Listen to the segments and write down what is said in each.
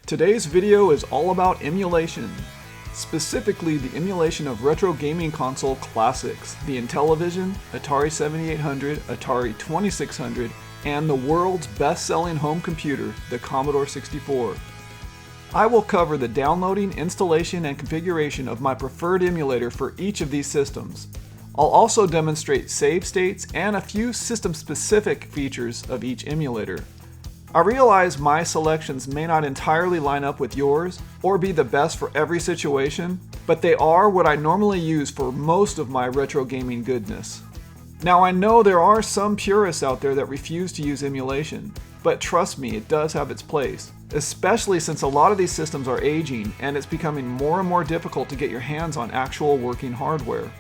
Today's video is all about emulation, specifically the emulation of retro gaming console classics, the Intellivision, Atari 7800, Atari 2600, and the world's best-selling home computer, the Commodore 64. I will cover the downloading, installation, and configuration of my preferred emulator for each of these systems. I'll also demonstrate save states and a few system-specific features of each emulator. I realize my selections may not entirely line up with yours or be the best for every situation, but they are what I normally use for most of my retro gaming goodness. Now I know there are some purists out there that refuse to use emulation, but trust me, it does have its place, especially since a lot of these systems are aging and it's becoming more and more difficult to get your hands on actual working hardware.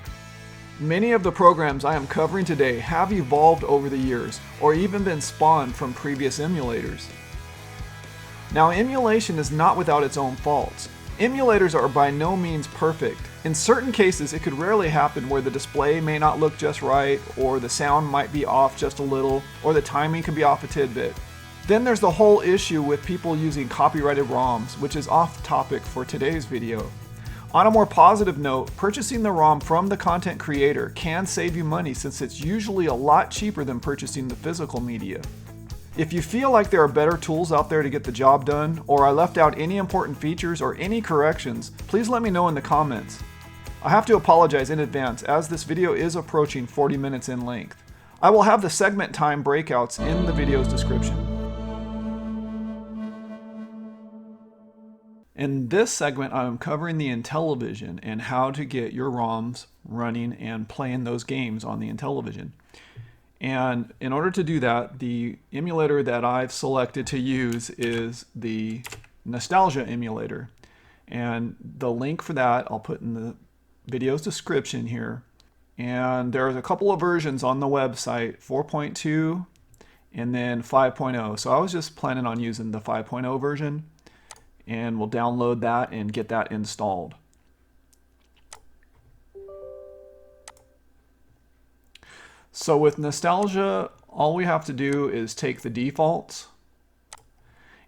Many of the programs I am covering today have evolved over the years, or even been spawned from previous emulators. Now, emulation is not without its own faults. Emulators are by no means perfect. In certain cases, it could rarely happen where the display may not look just right, or the sound might be off just a little, or the timing could be off a tidbit. Then there's the whole issue with people using copyrighted ROMs, which is off topic for today's video. On a more positive note, purchasing the ROM from the content creator can save you money since it's usually a lot cheaper than purchasing the physical media. If you feel like there are better tools out there to get the job done, or I left out any important features or any corrections, please let me know in the comments. I have to apologize in advance as this video is approaching 40 minutes in length. I will have the segment time breakouts in the video's description. In this segment, I'm covering the Intellivision and how to get your ROMs running and playing those games on the Intellivision. And in order to do that, the emulator that I've selected to use is the Nostalgia Emulator. And the link for that I'll put in the video's description here. And there's a couple of versions on the website, 4.2 and then 5.0. So I was just planning on using the 5.0 version. And we'll download that and get that installed. So with Nostalgia, all we have to do is take the defaults.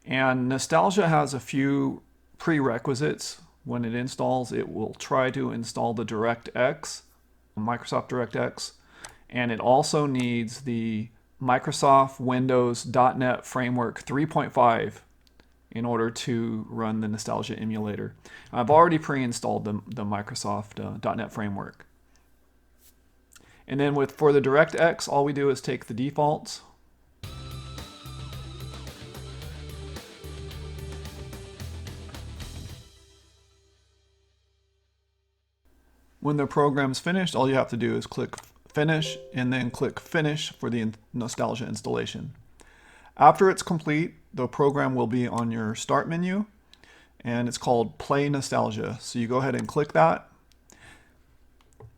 And Nostalgia has a few prerequisites. When it installs, it will try to install the DirectX, Microsoft DirectX, and it also needs the Microsoft Windows .NET Framework 3.5 in order to run the Nostalgia emulator. I've already pre-installed the Microsoft .NET Framework. And then for the DirectX, all we do is take the defaults. When the program's finished, all you have to do is click Finish and then click Finish for the Nostalgia installation. After it's complete, the program will be on your Start menu, and it's called Play Nostalgia. So you go ahead and click that.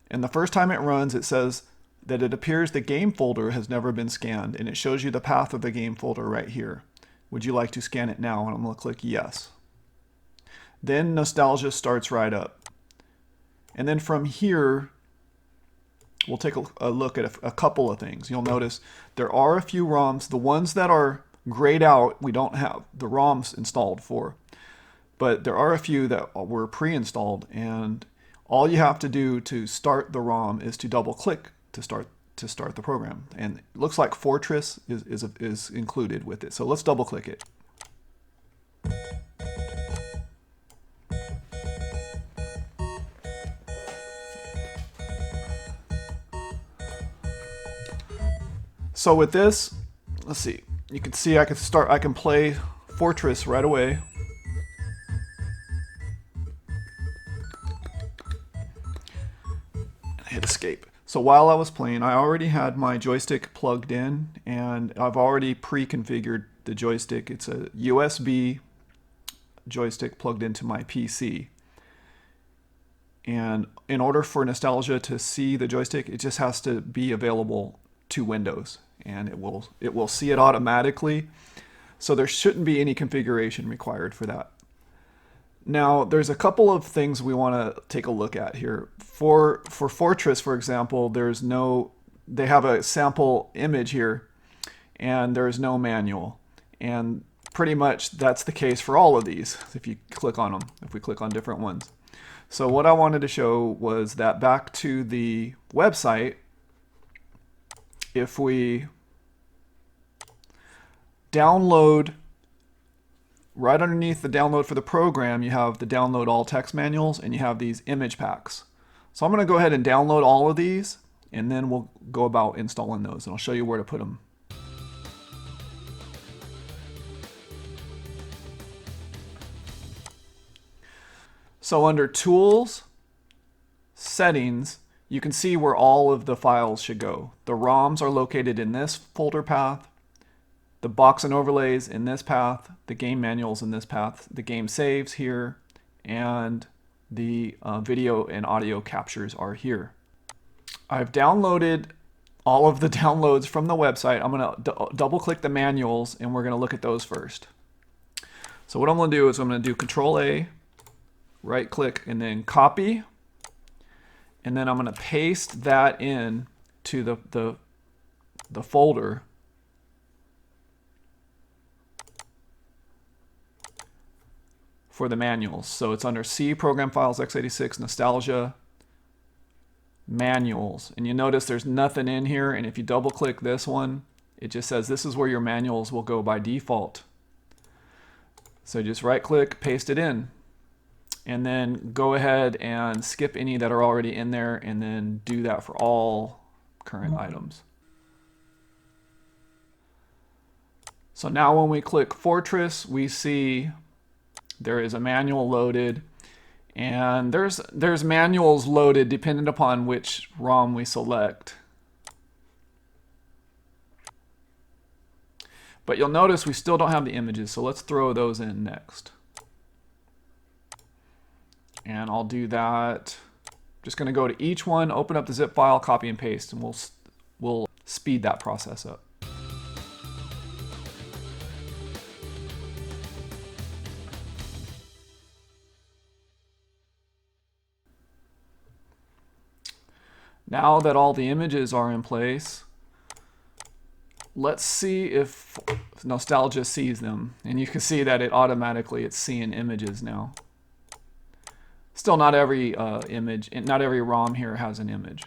And the first time it runs, it says that it appears the game folder has never been scanned, and it shows you the path of the game folder right here. Would you like to scan it now? And I'm going to click Yes. Then Nostalgia starts right up. And then from here, we'll take a look at a couple of things. You'll notice there are a few ROMs. The ones that are grayed out, we don't have the ROMs installed for. But there are a few that were pre-installed, and all you have to do to start the ROM is to double-click to start the program. And it looks like Fortress is included with it. So let's double-click it. So with this, let's see. You can see I can play Fortress right away. Hit escape. So while I was playing, I already had my joystick plugged in, and I've already pre-configured the joystick. It's a USB joystick plugged into my PC. And in order for Nostalgia to see the joystick, it just has to be available to Windows, and it will see it automatically. So there shouldn't be any configuration required for that. Now, there's a couple of things we want to take a look at here. For Fortress, for example, they have a sample image here, and there's no manual. And pretty much that's the case for all of these if you click on them, if we click on different ones. So what I wanted to show was that back to the website, if we download, right underneath the download for the program, you have the download all text manuals and you have these image packs. So I'm going to go ahead and download all of these and then we'll go about installing those and I'll show you where to put them. So under Tools, Settings, you can see where all of the files should go. The ROMs are located in this folder path, the box and overlays in this path, the game manuals in this path, the game saves here, and the video and audio captures are here. I've downloaded all of the downloads from the website. I'm going to double click the manuals and we're going to look at those first. So what I'm going to do is I'm going to do Control A, right click, and then copy. And then I'm going to paste that in to the folder. For the manuals. So it's under C, Program Files, x86, Nostalgia, Manuals. And you notice there's nothing in here, and if you double click this one, it just says this is where your manuals will go by default. So just right click, paste it in, and then go ahead and skip any that are already in there, and then do that for all current items. So now when we click Fortress, we see there is a manual loaded, and there's manuals loaded depending upon which ROM we select. But you'll notice we still don't have the images, so let's throw those in next. And I'll do that. Just going to go to each one, open up the zip file, copy and paste, and we'll speed that process up. Now that all the images are in place, let's see if Nostalgia sees them. And you can see that it's seeing images now. Still not every not every ROM here has an image.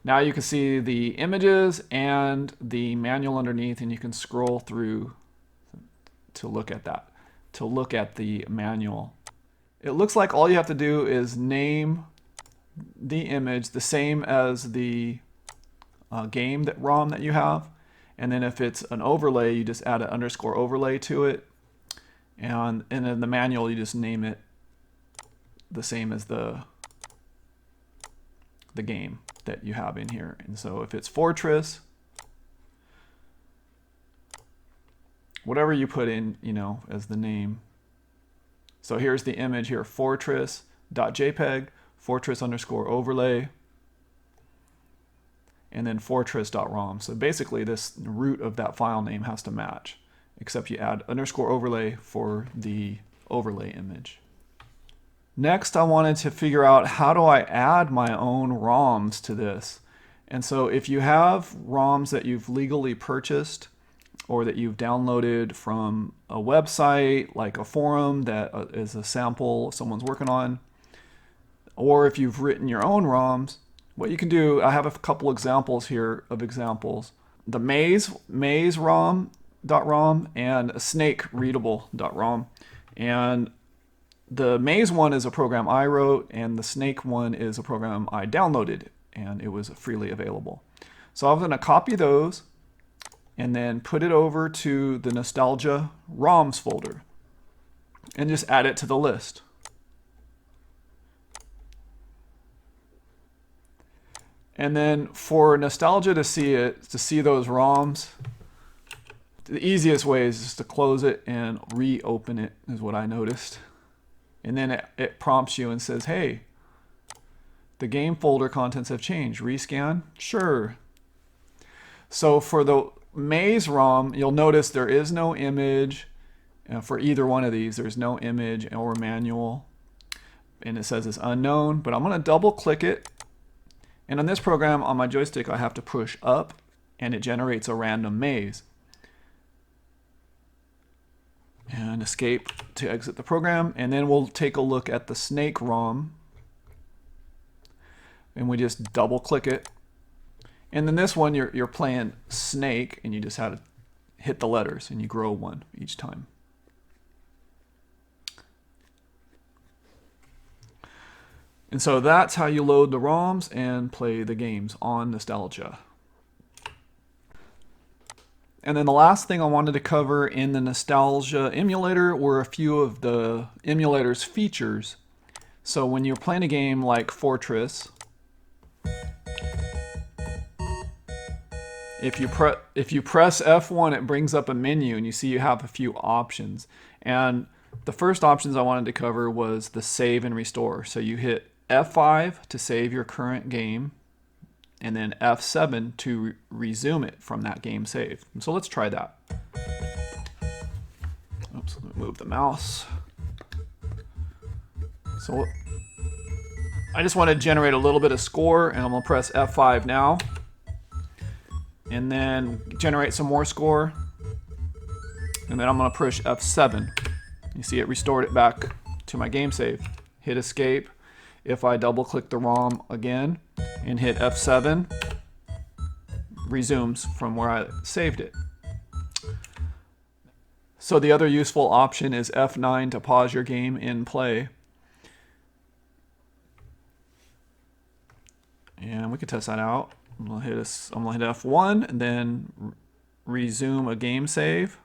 Now you can see the images and the manual underneath, and you can scroll through to look at that, to look at the manual. It looks like all you have to do is name the image the same as the game ROM that you have, and then if it's an overlay, you just add an underscore overlay to it, and in the manual you just name it the same as the game that you have in here. And so if it's Fortress, whatever you put in, as the name. So here's the image here, fortress.jpg, fortress_overlay, and then fortress.rom. So basically this root of that file name has to match, except you add underscore overlay for the overlay image. Next, I wanted to figure out how do I add my own ROMs to this. And so if you have ROMs that you've legally purchased or that you've downloaded from a website, like a forum that is a sample someone's working on, or if you've written your own ROMs, what you can do, I have a couple examples here of examples. The maze rom.rom and snake readable.rom. And the maze one is a program I wrote, and the snake one is a program I downloaded, and it was freely available. So I'm going to copy those and then put it over to the Nostalgia ROMs folder and just add it to the list. And then for Nostalgia to see those ROMs, the easiest way is just to close it and reopen it, is what I noticed. And then it prompts you and says, hey, the game folder contents have changed. Rescan? Sure. So for the Maze ROM, you'll notice there is no image. For either one of these, there's no image or manual. And it says it's unknown, but I'm going to double click it. And on this program, on my joystick, I have to push up, and it generates a random maze. and escape to exit the program. And then we'll take a look at the Snake ROM, and we just double click it. And then this one, you're playing Snake, and you just have to hit the letters, and you grow one each time. And so that's how you load the ROMs and play the games on Nostalgia. And then the last thing I wanted to cover in the Nostalgia emulator were a few of the emulator's features. So when you're playing a game like Fortress, if you press F1, it brings up a menu, and you see you have a few options. And the first options I wanted to cover was the save and restore. So you hit F5 to save your current game, and then F7 to resume it from that game save. And so let's try that. Oops, let me move the mouse. So I just want to generate a little bit of score, and I'm going to press F5 now. And then generate some more score. And then I'm going to push F7. You see it restored it back to my game save. Hit escape. If I double click the ROM again and hit F7, resumes from where I saved it. So the other useful option is F9 to pause your game in play. And we can test that out. I'm gonna hit F1 and then resume a game save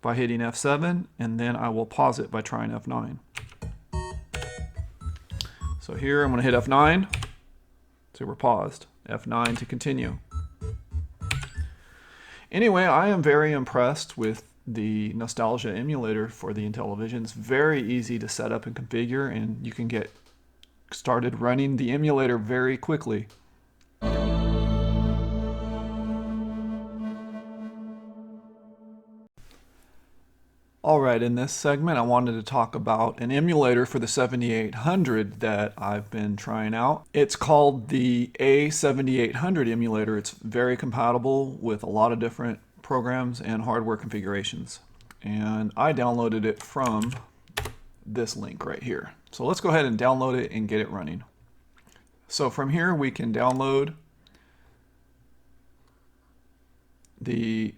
by hitting F7, and then I will pause it by trying F9. So here I'm going to hit F9, so we're paused. F9 to continue. Anyway, I am very impressed with the Nostalgia emulator for the Intellivision. It's very easy to set up and configure, and you can get started running the emulator very quickly. Alright, in this segment I wanted to talk about an emulator for the 7800 that I've been trying out. It's called the A7800 emulator. It's very compatible with a lot of different programs and hardware configurations. And I downloaded it from this link right here. So let's go ahead and download it and get it running. So from here we can download the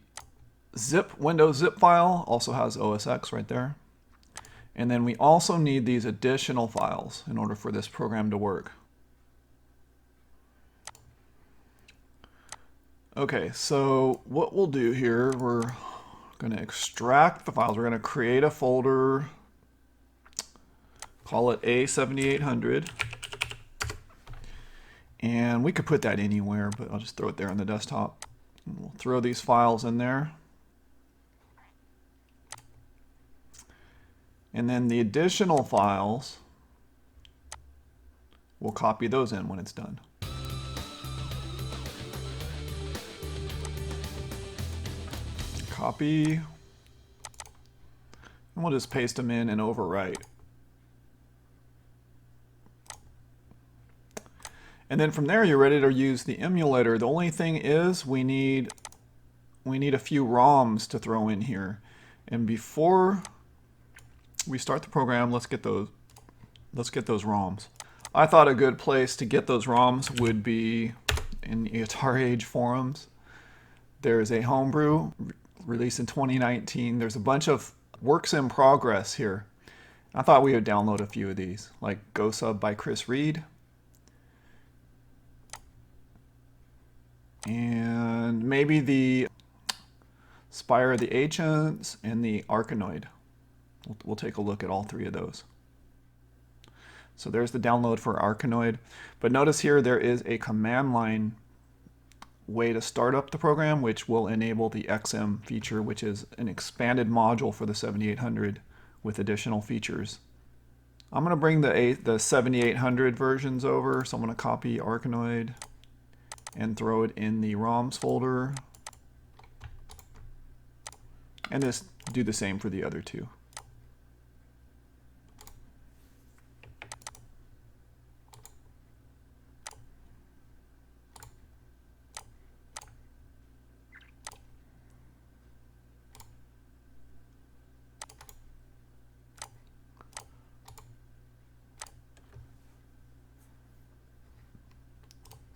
Windows zip file, also has OS X right there. And then we also need these additional files in order for this program to work. Okay, so what we'll do here, we're going to extract the files. We're going to create a folder, call it A7800. And we could put that anywhere, but I'll just throw it there on the desktop. And we'll throw these files in there. And then the additional files, we'll copy those in when it's done. Copy. And we'll just paste them in and overwrite. And then from there, you're ready to use the emulator. The only thing is we need a few ROMs to throw in here. And before we start the program, let's get those ROMs. I thought a good place to get those ROMs would be in the Atari Age forums. There's a homebrew released in 2019. There's a bunch of works in progress here. I thought we would download a few of these, like Go Sub by Chris Reed. And maybe the Spire of the Ancients and the Arkanoid. We'll take a look at all three of those. So there's the download for Arkanoid. But notice here there is a command line way to start up the program, which will enable the XM feature, which is an expanded module for the 7800 with additional features. I'm going to bring the 7800 versions over, so I'm going to copy Arkanoid and throw it in the ROMs folder. And just do the same for the other two.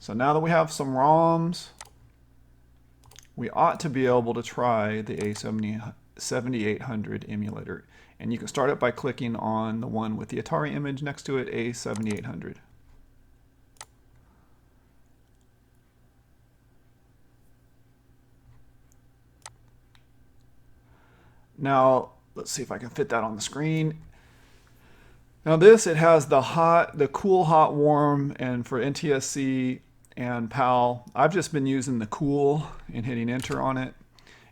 So now that we have some ROMs, we ought to be able to try the A7800 emulator. And you can start it by clicking on the one with the Atari image next to it, A7800. Now, let's see if I can fit that on the screen. Now this, it has the cool, hot, warm, and for NTSC and PAL, I've just been using the cool and hitting enter on it.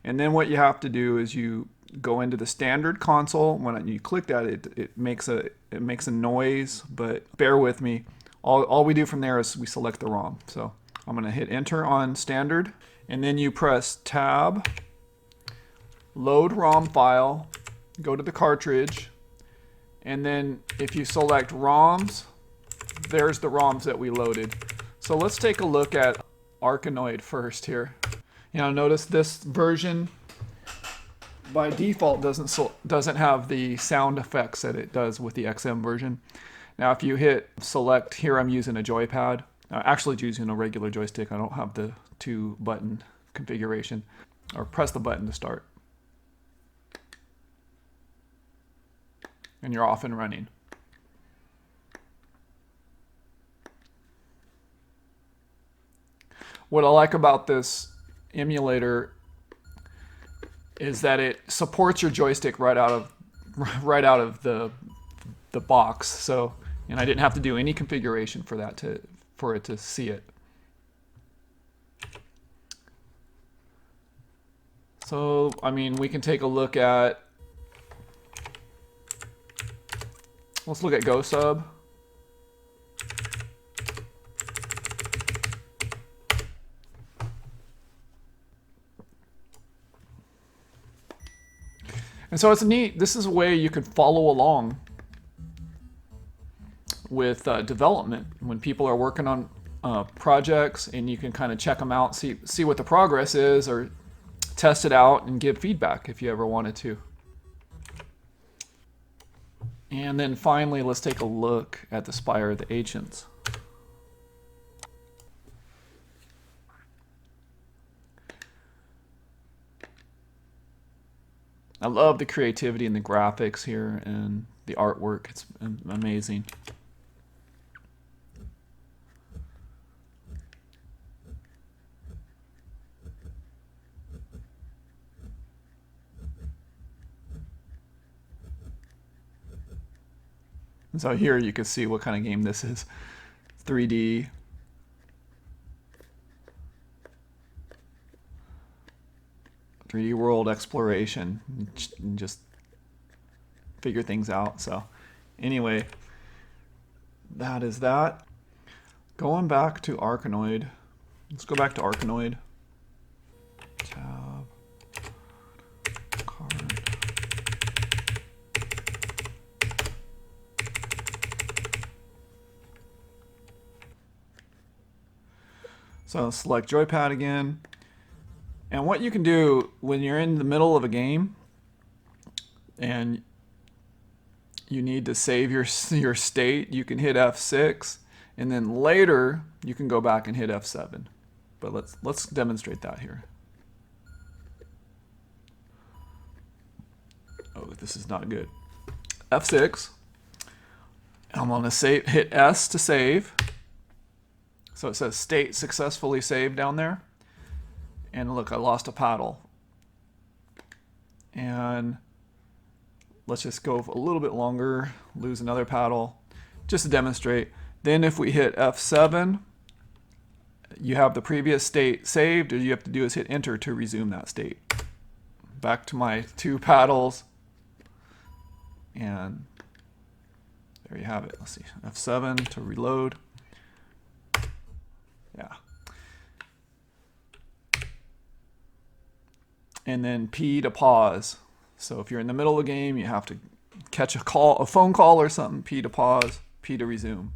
And then what you have to do is you go into the standard console. When you click that, it makes a noise, but bear with me. All we do from there is we select the ROM. So I'm going to hit enter on standard, and then you press tab, load ROM file, go to the cartridge, and then if you select ROMs, there's the ROMs that we loaded. So let's take a look at Arkanoid first here. You know, notice this version by default doesn't have the sound effects that it does with the XM version. Now if you hit select, here I'm using a joypad. Actually using a regular joystick. I don't have the 2-button configuration. Or press the button to start. And you're off and running. What I like about this emulator is that it supports your joystick right out of the box. So, and I didn't have to do any configuration for that for it to see it. So, I mean, we can take a look at, let's look at GoSub. And so it's neat. This is a way you can follow along with development when people are working on projects, and you can kind of check them out, see what the progress is, or test it out and give feedback if you ever wanted to. And then finally, let's take a look at the Spire of the Ancients. I love the creativity and the graphics here and the artwork. It's amazing. And so here you can see what kind of game this is. 3D. World exploration, and just figure things out. So anyway, that is that. Going back to Arkanoid. Let's go back to Arkanoid. Tab. Card. So select joypad again. And what you can do when you're in the middle of a game and you need to save your state, you can hit F6, and then later you can go back and hit F7. But let's demonstrate that here. Oh, this is not good. F6. I'm going to hit S to save. So it says state successfully saved down there. And look, I lost a paddle. And let's just go a little bit longer, lose another paddle, just to demonstrate. Then if we hit F7, you have the previous state saved. All you have to do is hit enter to resume that state. Back to my 2 paddles. And there you have it. Let's see, F7 to reload. Yeah. And then P to pause. So if you're in the middle of the game, you have to catch a phone call or something, P to pause, P to resume.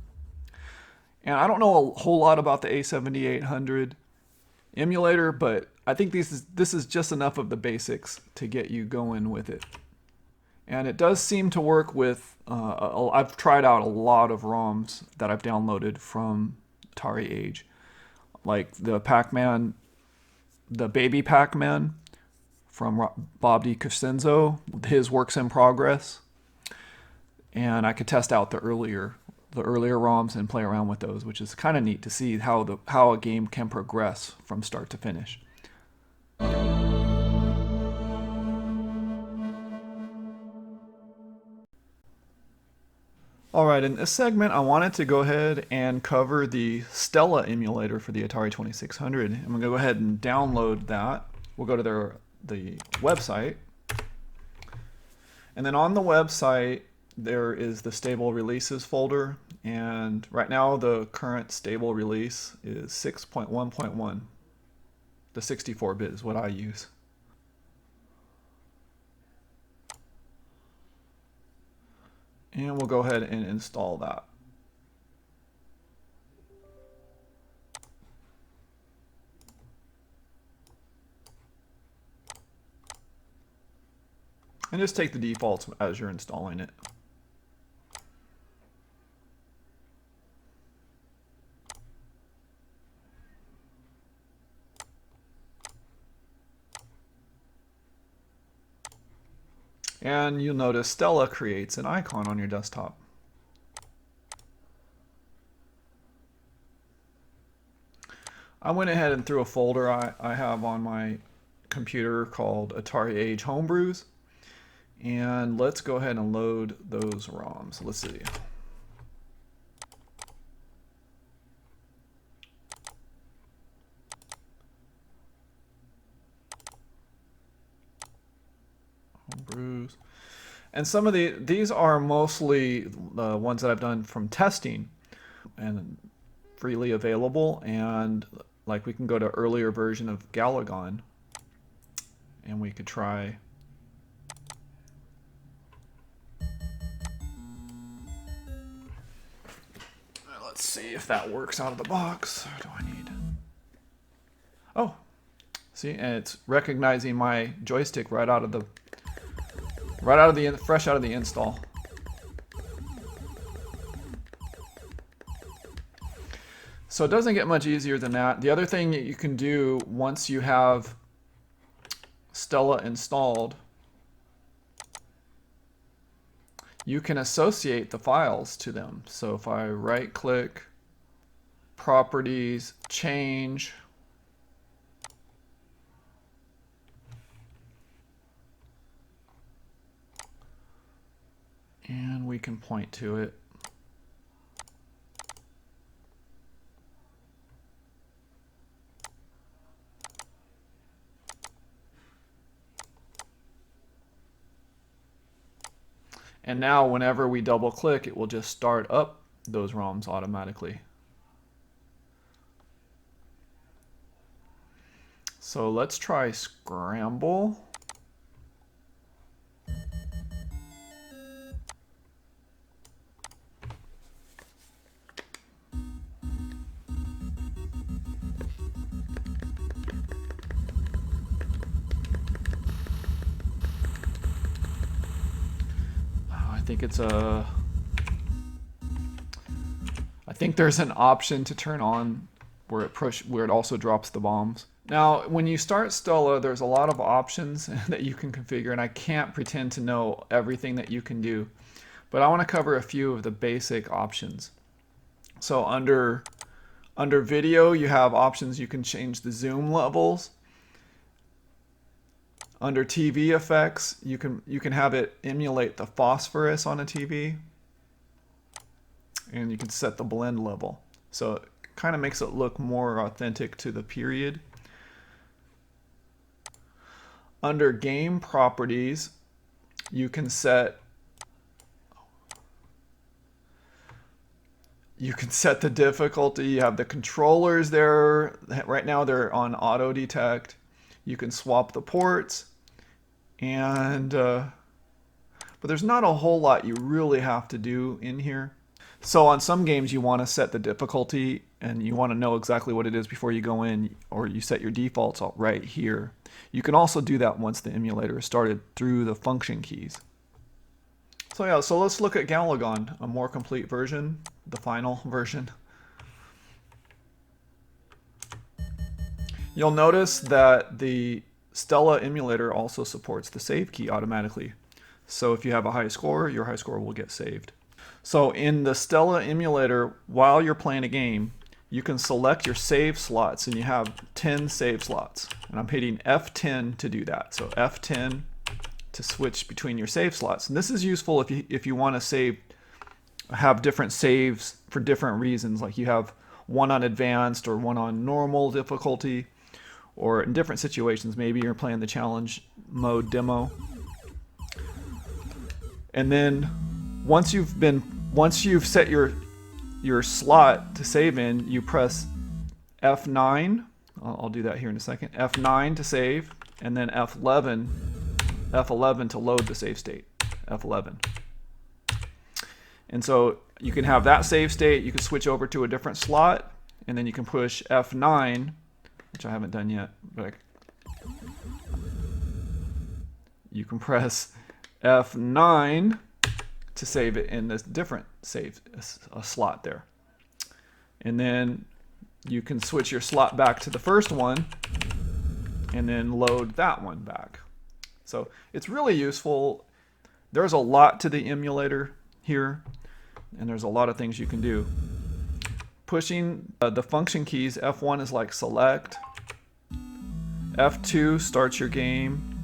And I don't know a whole lot about the A7800 emulator, but I think this is just enough of the basics to get you going with it. And it does seem to work with, I've tried out a lot of ROMs that I've downloaded from Atari Age. like the Pac-Man, the baby Pac-Man from Bob DiCrescenzo, his works in progress. And I could test out the earlier ROMs and play around with those, which is kind of neat to see how a game can progress from start to finish. Alright, in this segment I wanted to go ahead and cover the Stella emulator for the Atari 2600. I'm going to go ahead and download that. We'll go to the website. And then on the website there is the stable releases folder, and right now the current stable release is 6.1.1. The 64-bit is what I use. And we'll go ahead and install that. And just take the defaults as you're installing it. And you'll notice Stella creates an icon on your desktop. I went ahead and threw a folder I have on my computer called Atari Age Homebrews. And let's go ahead and load those ROMs. Let's see. Homebrews. And some of these are mostly the ones that I've done from testing and freely available. And like we can go to earlier version of Galagon and we could try. Let's see if that works out of the box. What do I need? Oh, see, and it's recognizing my joystick fresh out of the install. So it doesn't get much easier than that. The other thing that you can do once you have Stella installed, you can associate the files to them. So if I right click, properties, change, and we can point to it. And now whenever we double click, it will just start up those ROMs automatically. So let's try Scramble. I think there's an option to turn on where it also drops the bombs. Now, when you start Stella, there's a lot of options that you can configure, and I can't pretend to know everything that you can do, but I want to cover a few of the basic options. So under video, you have options. You can change the zoom levels. Under TV effects, you can have it emulate the phosphorus on a TV, and you can set the blend level. So it kind of makes it look more authentic to the period. Under game properties, you can set the difficulty. You have the controllers there. Right now they're on auto detect. You can swap the ports. And but there's not a whole lot you really have to do in here. So on some games you want to set the difficulty and you want to know exactly what it is before you go in, or you set your defaults right here. You can also do that once the emulator is started through the function keys. So yeah, so let's look at Galagon, a more complete version, the final version. You'll notice that the Stella emulator also supports the save key automatically. So if you have a high score, your high score will get saved. So in the Stella emulator, while you're playing a game, you can select your save slots, and you have 10 save slots. And I'm hitting F10 to do that. So F10 to switch between your save slots. And this is useful if you want to have different saves for different reasons, like you have one on advanced or one on normal difficulty, or in different situations. Maybe you're playing the challenge mode demo. And then once you've set your slot to save in, you press F9. I'll do that here in a second. F9 to save, and then F11 to load the save state. F11. And so you can have that save state, you can switch over to a different slot, and then you can push F9, which I haven't done yet, but you can press F9 to save it in this different save slot there. And then you can switch your slot back to the first one and then load that one back. So it's really useful. There's a lot to the emulator here, and there's a lot of things you can do. Pushing the function keys, F1 is like select, F2 starts your game,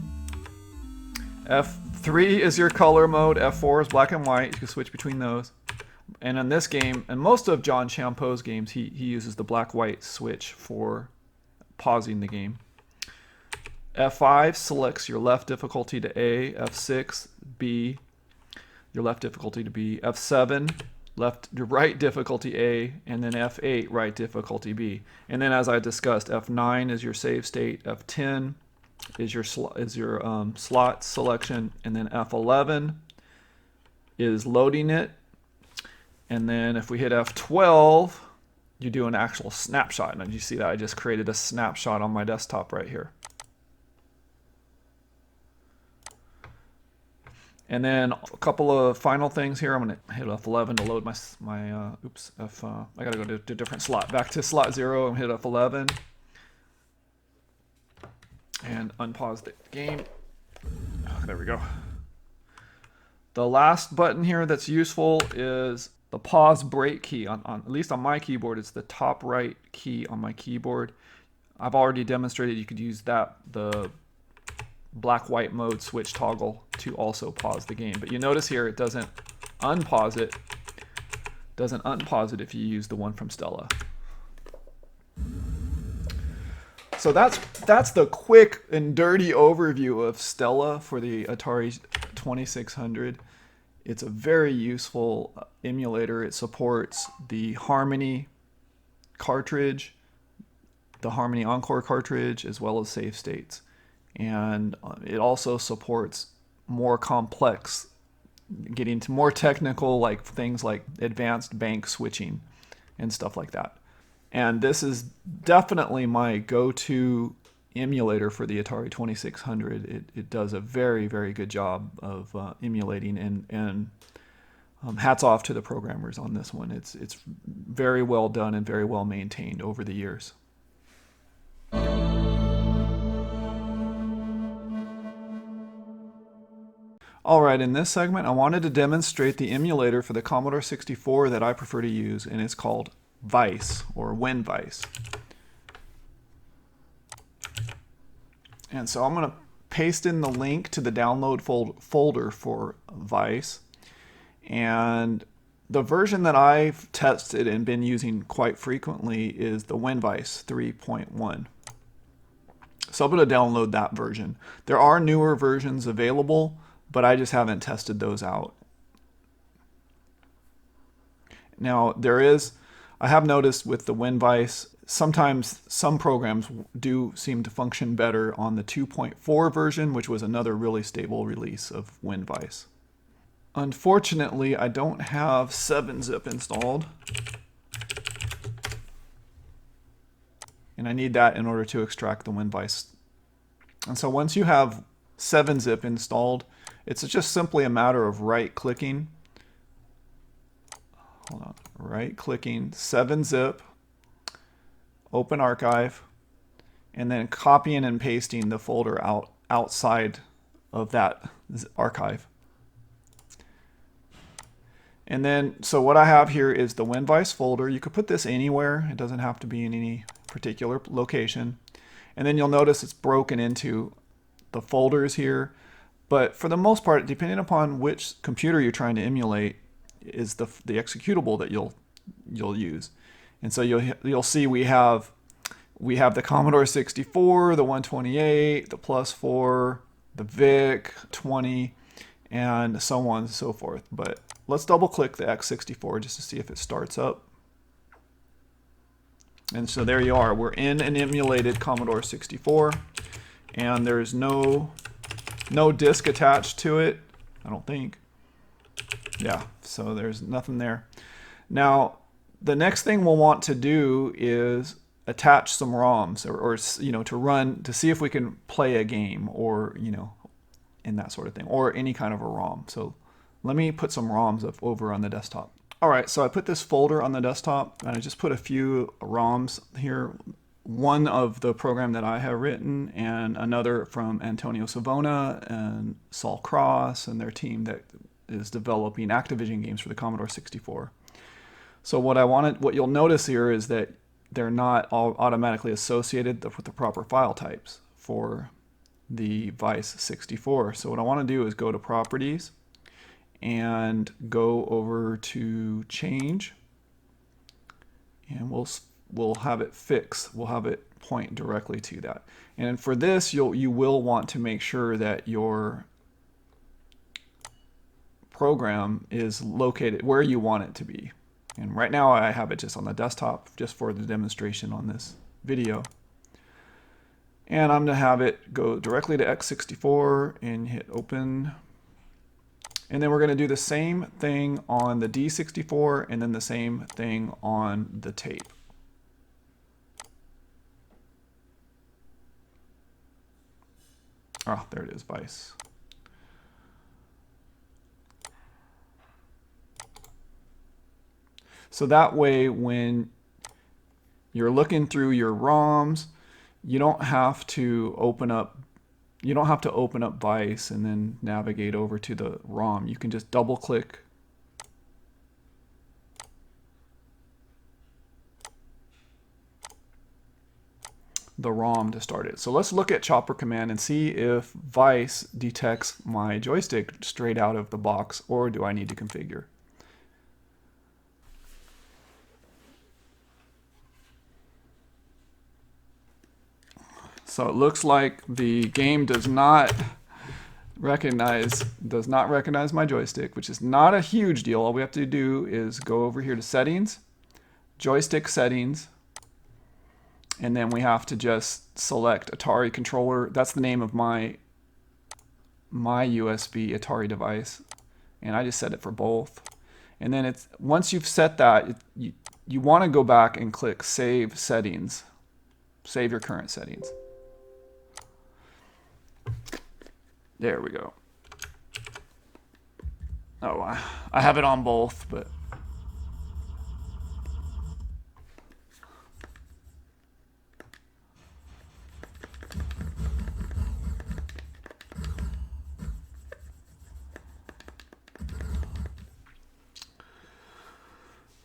F3 is your color mode, F4 is black and white, you can switch between those. And in this game, and most of John Champeau's games, he uses the black-white switch for pausing the game. F5 selects your left difficulty to A, F6, B, your left difficulty to B, F7, right difficulty A, and then F8, right difficulty B. And then as I discussed, F9 is your save state, F10 is your slot selection, and then F11 is loading it. And then if we hit F12, you do an actual snapshot. And you see that I just created a snapshot on my desktop right here. And then a couple of final things here. I'm going to hit F11 to load I got to go to a different slot. Back to slot 0 and hit F11. And unpause the game. There we go. The last button here that's useful is the pause break key. On at least on my keyboard, it's the top right key on my keyboard. I've already demonstrated you could use the black-white mode switch toggle to also pause the game. But you notice here it doesn't unpause it. Doesn't unpause it if you use the one from Stella. So that's the quick and dirty overview of Stella for the Atari 2600. It's a very useful emulator. It supports the Harmony cartridge, the Harmony Encore cartridge, as well as save states. And it also supports more complex, getting to more technical, like things like advanced bank switching and stuff like that. And this is definitely my go-to emulator for the Atari 2600. It does a very, very good job of emulating, and hats off to the programmers on this one. It's very well done and very well maintained over the years. Alright, in this segment I wanted to demonstrate the emulator for the Commodore 64 that I prefer to use, and it's called Vice, or WinVice. And so I'm going to paste in the link to the download folder for Vice. And the version that I've tested and been using quite frequently is the WinVice 3.1. So I'm going to download that version. There are newer versions available, but I just haven't tested those out. Now I have noticed with the WinVice, sometimes some programs do seem to function better on the 2.4 version, which was another really stable release of WinVice. Unfortunately, I don't have 7-zip installed, and I need that in order to extract the WinVice. And so once you have 7-zip installed, it's just simply a matter of right-clicking. Hold on. Right-clicking 7-zip, open archive, and then copying and pasting the folder outside of that archive. And then, so what I have here is the WinVice folder. You could put this anywhere. It doesn't have to be in any particular location. And then you'll notice it's broken into the folders here. But for the most part, depending upon which computer you're trying to emulate, is the executable that you'll use. And so you'll see we have the Commodore 64, the 128, the Plus4, the VIC 20, and so on and so forth. But let's double click the X64 just to see if it starts up. And so there you are. We're in an emulated Commodore 64, and there's no disk attached to it, I don't think. Yeah, so there's nothing there. Now, the next thing we'll want to do is attach some ROMs, or to run to see if we can play a game, or and that sort of thing, or any kind of a ROM. So let me put some ROMs up over on the desktop. All right, so I put this folder on the desktop, and I just put a few ROMs here. One of the program that I have written, and another from Antonio Savona and Saul Cross and their team that is developing Activision games for the Commodore 64. So what you'll notice here is that they're not all automatically associated with the proper file types for the Vice 64. So what I want to do is go to Properties and go over to Change, and we'll have it fix. We'll have it point directly to that. And for this, you will want to make sure that your program is located where you want it to be. And right now I have it just on the desktop just for the demonstration on this video. And I'm going to have it go directly to X64 and hit open. And then we're going to do the same thing on the D64 and then the same thing on the tape. Oh, there it is, Vice. So that way, when you're looking through your ROMs, you don't have to open up Vice and then navigate over to the ROM. You can just double click the ROM to start it. So let's look at Chopper Command and see if Vice detects my joystick straight out of the box, or do I need to configure? So it looks like the game does not recognize my joystick, which is not a huge deal. All we have to do is go over here to Settings, Joystick Settings, and then we have to just select Atari controller. That's the name of my USB Atari device, and I just set it for both. And then once you've set that, you want to go back and click Save Settings, save your current settings. There we go. Oh, I have it on both, but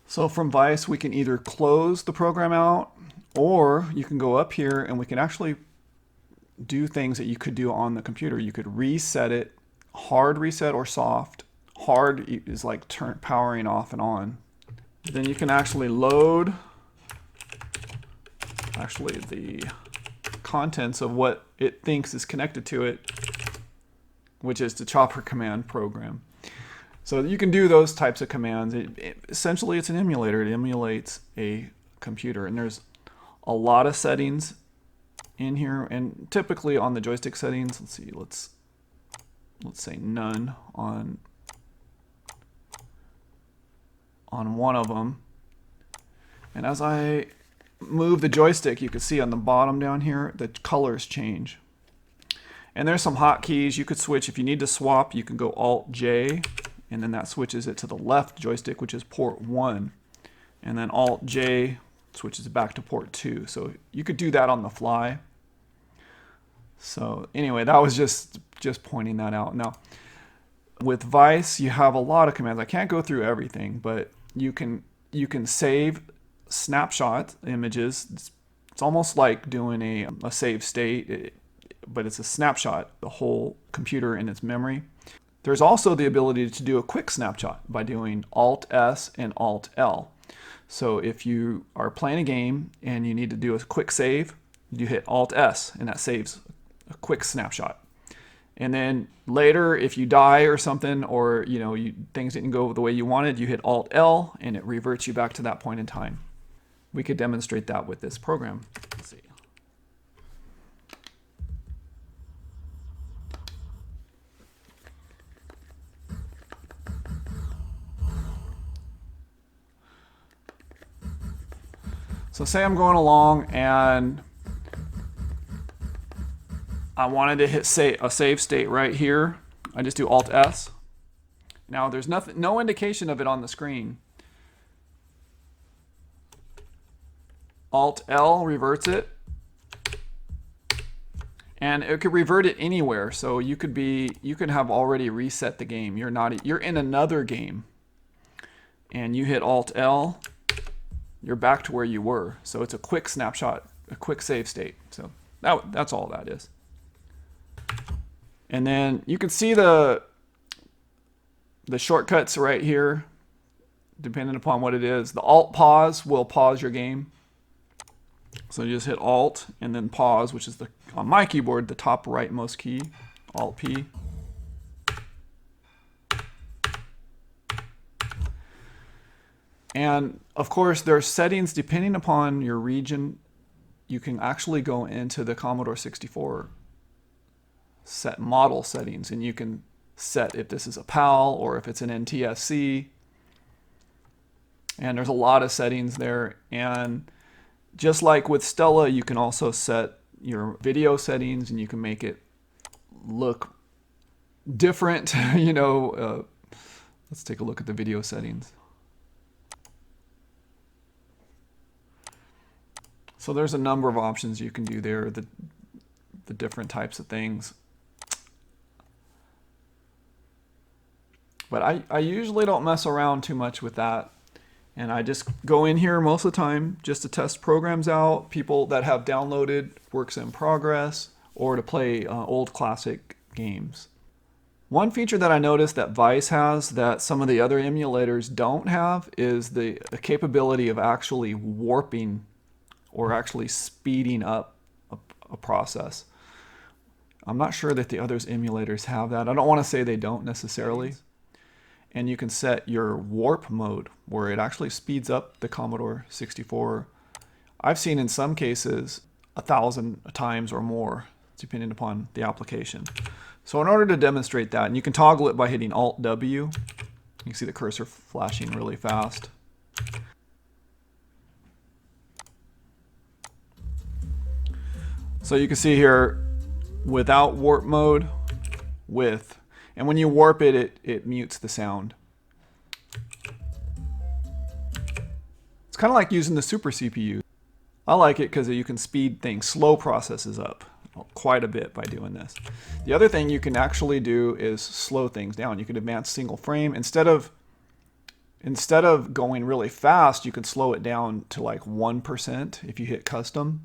so from Vice, we can either close the program out, or you can go up here and we can actually do things that you could do on the computer. You could reset it, hard reset or soft. Hard is like powering off and on. Then you can actually load the contents of what it thinks is connected to it, which is the Chopper Command program. So you can do those types of commands. Essentially, it's an emulator. It emulates a computer, and there's a lot of settings in here, and typically on the joystick settings, let's say none on one of them. And as I move the joystick, you can see on the bottom down here the colors change. And there's some hotkeys you could switch. If you need to swap, you can go Alt-J, and then that switches it to the left joystick, which is port 1, and then Alt-J switches it back to port 2. So you could do that on the fly. So anyway, that was just pointing that out. Now, with Vice, you have a lot of commands. I can't go through everything, but you can save snapshot images. It's almost like doing a save state, but it's a snapshot, the whole computer in its memory. There's also the ability to do a quick snapshot by doing Alt-S and Alt-L. So if you are playing a game and you need to do a quick save, you hit Alt-S and that saves a quick snapshot. And then later, if you die or something, or things didn't go the way you wanted, you hit Alt-L and it reverts you back to that point in time. We could demonstrate that with this program. Let's see. So say I'm going along and I wanted to hit a save state right here. I just do Alt-S. Now there's no indication of it on the screen. Alt-L reverts it. And it could revert it anywhere. So you could have already reset the game. You're in another game. And you hit Alt-L, you're back to where you were. So it's a quick snapshot, a quick save state. So that's all that is. And then you can see the shortcuts right here, depending upon what it is. The Alt pause will pause your game. So you just hit Alt and then pause, which is on my keyboard, the top rightmost key, Alt P. And of course, there's settings depending upon your region. You can actually go into the Commodore 64 set model settings, and you can set if this is a PAL or if it's an NTSC. And there's a lot of settings there. And just like with Stella, you can also set your video settings, and you can make it look different. Let's take a look at the video settings. So there's a number of options you can do there, the different types of things. But I usually don't mess around too much with that. And I just go in here most of the time just to test programs out, people that have downloaded works in progress, or to play old classic games. One feature that I noticed that Vice has that some of the other emulators don't have is the capability of actually warping or actually speeding up a process. I'm not sure that the other emulators have that. I don't want to say they don't necessarily. And you can set your warp mode where it actually speeds up the Commodore 64. I've seen in some cases 1,000 times or more, depending upon the application. So in order to demonstrate that, and you can toggle it by hitting Alt-W. You can see the cursor flashing really fast. So you can see here, without warp mode, with. And when you warp it, it mutes the sound. It's kind of like using the Super CPU. I like it because you can speed things, slow processes up quite a bit by doing this. The other thing you can actually do is slow things down. You can advance single frame. Instead of going really fast, you can slow it down to like 1% if you hit custom.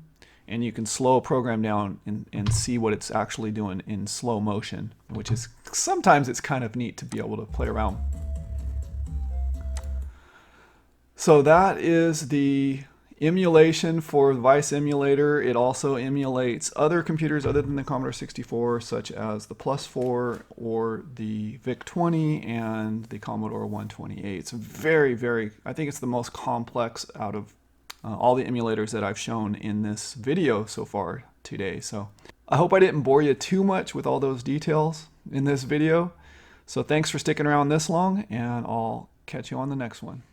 And you can slow a program down and see what it's actually doing in slow motion, which is sometimes it's kind of neat to be able to play around. So that is the emulation for Vice Emulator. It also emulates other computers other than the Commodore 64, such as the Plus4 or the VIC-20 and the Commodore 128. It's very, I think it's the most complex out of all the emulators that I've shown in this video so far today. So I hope I didn't bore you too much with all those details in this video. So thanks for sticking around this long, and I'll catch you on the next one.